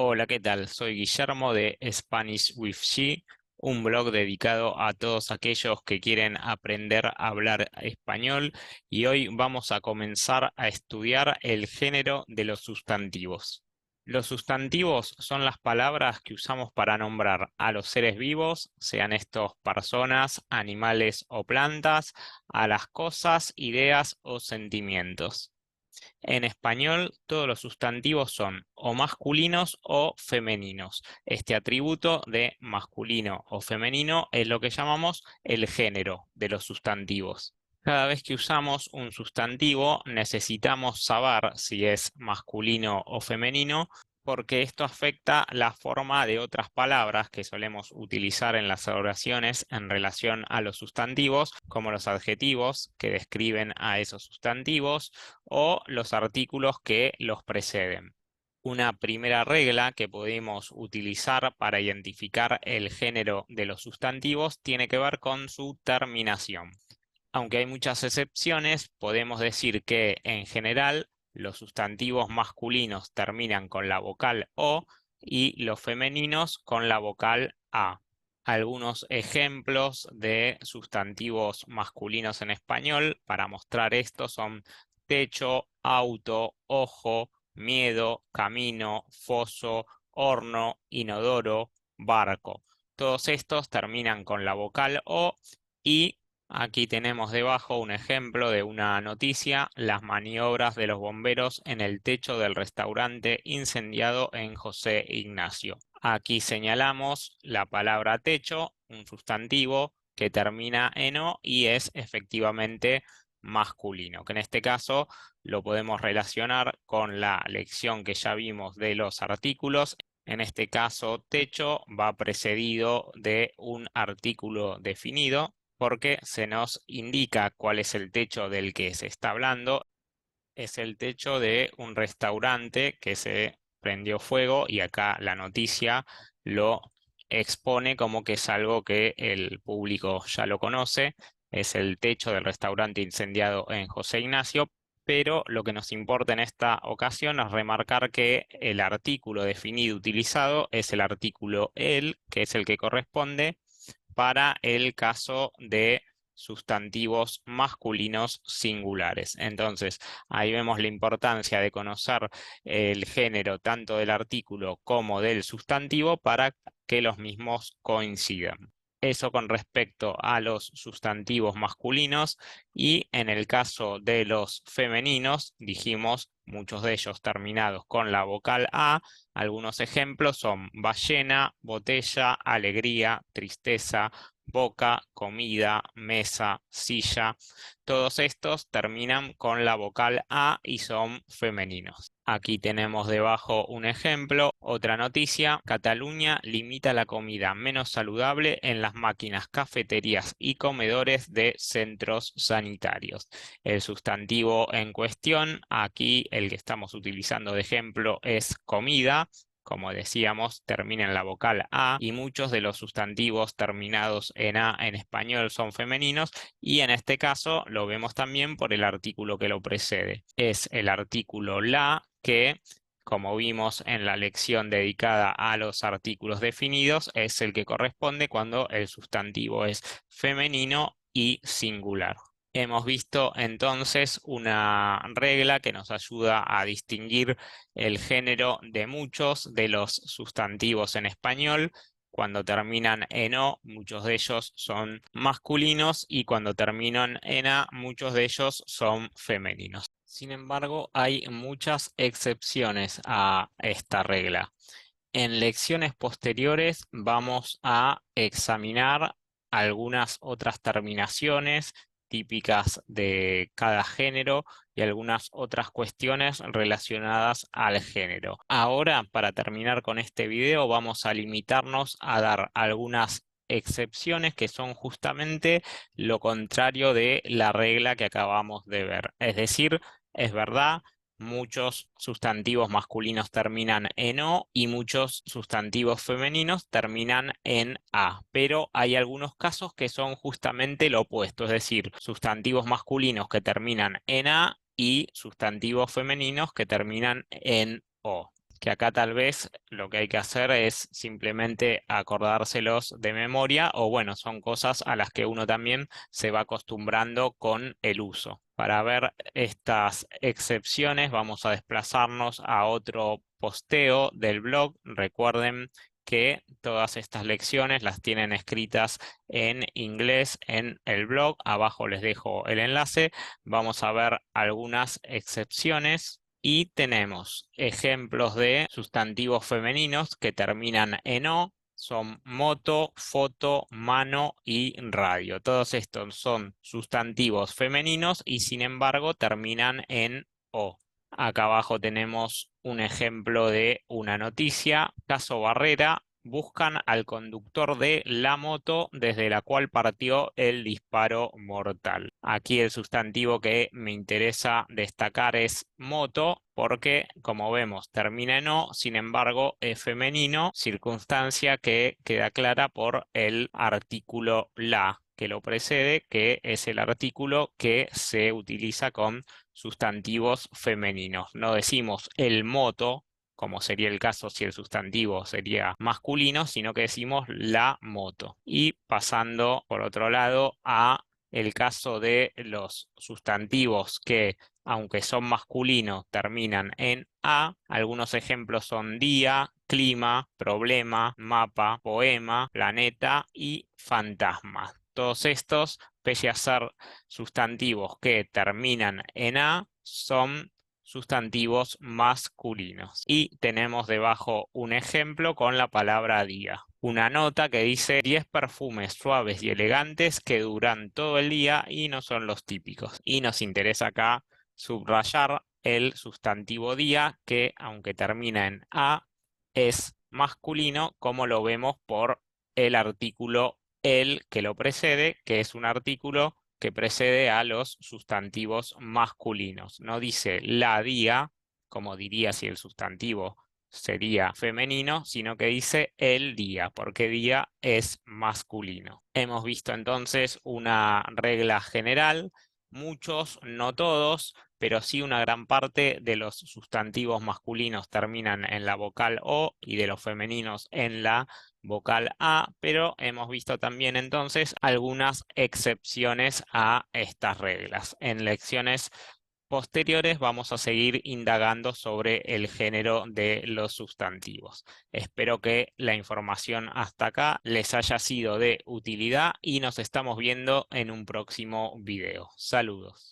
Hola, ¿qué tal? Soy Guillermo de Spanish with G, un blog dedicado a todos aquellos que quieren aprender a hablar español y hoy vamos a comenzar a estudiar el género de los sustantivos. Los sustantivos son las palabras que usamos para nombrar a los seres vivos, sean estos personas, animales o plantas, a las cosas, ideas o sentimientos. En español, todos los sustantivos son o masculinos o femeninos. Este atributo de masculino o femenino es lo que llamamos el género de los sustantivos. Cada vez que usamos un sustantivo, necesitamos saber si es masculino o femenino, porque esto afecta la forma de otras palabras que solemos utilizar en las oraciones en relación a los sustantivos, como los adjetivos que describen a esos sustantivos o los artículos que los preceden. Una primera regla que podemos utilizar para identificar el género de los sustantivos tiene que ver con su terminación. Aunque hay muchas excepciones, podemos decir que en general los sustantivos masculinos terminan con la vocal O y los femeninos con la vocal A. Algunos ejemplos de sustantivos masculinos en español para mostrar esto son techo, auto, ojo, miedo, camino, foso, horno, inodoro, barco. Todos estos terminan con la vocal O y aquí tenemos debajo un ejemplo de una noticia: las maniobras de los bomberos en el techo del restaurante incendiado en José Ignacio. Aquí señalamos la palabra techo, un sustantivo que termina en O y es efectivamente masculino, que en este caso lo podemos relacionar con la lección que ya vimos de los artículos. En este caso, techo va precedido de un artículo definido porque se nos indica cuál es el techo del que se está hablando. Es el techo de un restaurante que se prendió fuego y acá la noticia lo expone como que es algo que el público ya lo conoce. Es el techo del restaurante incendiado en José Ignacio, pero lo que nos importa en esta ocasión es remarcar que el artículo definido utilizado es el artículo el, que es el que corresponde para el caso de sustantivos masculinos singulares. Entonces, ahí vemos la importancia de conocer el género tanto del artículo como del sustantivo para que los mismos coincidan. Eso con respecto a los sustantivos masculinos, y en el caso de los femeninos, dijimos muchos de ellos terminados con la vocal A. Algunos ejemplos son ballena, botella, alegría, tristeza, boca, comida, mesa, silla. Todos estos terminan con la vocal A y son femeninos. Aquí tenemos debajo un ejemplo. Otra noticia: Cataluña limita la comida menos saludable en las máquinas, cafeterías y comedores de centros sanitarios. El sustantivo en cuestión, aquí el que estamos utilizando de ejemplo, es comida. Como decíamos, termina en la vocal A y muchos de los sustantivos terminados en A en español son femeninos, y en este caso lo vemos también por el artículo que lo precede. Es el artículo la que, como vimos en la lección dedicada a los artículos definidos, es el que corresponde cuando el sustantivo es femenino y singular. Hemos visto entonces una regla que nos ayuda a distinguir el género de muchos de los sustantivos en español. Cuando terminan en O, muchos de ellos son masculinos, y cuando terminan en A, muchos de ellos son femeninos. Sin embargo, hay muchas excepciones a esta regla. En lecciones posteriores vamos a examinar algunas otras terminaciones típicas de cada género y algunas otras cuestiones relacionadas al género. Ahora, para terminar con este video, vamos a limitarnos a dar algunas excepciones que son justamente lo contrario de la regla que acabamos de ver. Es decir, es verdad, muchos sustantivos masculinos terminan en O y muchos sustantivos femeninos terminan en A, pero hay algunos casos que son justamente lo opuesto, es decir, sustantivos masculinos que terminan en A y sustantivos femeninos que terminan en O. que acá tal vez lo que hay que hacer es simplemente acordárselos de memoria, o bueno, son cosas a las que uno también se va acostumbrando con el uso. Para ver estas excepciones vamos a desplazarnos a otro posteo del blog. Recuerden que todas estas lecciones las tienen escritas en inglés en el blog. Abajo les dejo el enlace. Vamos a ver algunas excepciones. Y tenemos ejemplos de sustantivos femeninos que terminan en o, son moto, foto, mano y radio. Todos estos son sustantivos femeninos y sin embargo terminan en o. Acá abajo tenemos un ejemplo de una noticia. Caso Barrera: buscan al conductor de la moto desde la cual partió el disparo mortal. Aquí el sustantivo que me interesa destacar es moto, porque como vemos termina en o, sin embargo es femenino, circunstancia que queda clara por el artículo la que lo precede, que es el artículo que se utiliza con sustantivos femeninos. No decimos el moto, como sería el caso si el sustantivo sería masculino, sino que decimos la moto. Y pasando por otro lado a el caso de los sustantivos que, aunque son masculinos, terminan en a. Algunos ejemplos son día, clima, problema, mapa, poema, planeta y fantasma. Todos estos, pese a ser sustantivos que terminan en a, son sustantivos masculinos. Y tenemos debajo un ejemplo con la palabra día. Una nota que dice 10 perfumes suaves y elegantes que duran todo el día y no son los típicos. Y nos interesa acá subrayar el sustantivo día, que aunque termina en a, es masculino, como lo vemos por el artículo el que lo precede, que es un artículo que precede a los sustantivos masculinos. No dice la día, como diría si el sustantivo sería femenino, sino que dice el día, porque día es masculino. Hemos visto entonces una regla general. Muchos, no todos, pero sí una gran parte de los sustantivos masculinos terminan en la vocal o y de los femeninos en la vocal a, pero hemos visto también entonces algunas excepciones a estas reglas. En lecciones posteriores vamos a seguir indagando sobre el género de los sustantivos. Espero que la información hasta acá les haya sido de utilidad y nos estamos viendo en un próximo video. Saludos.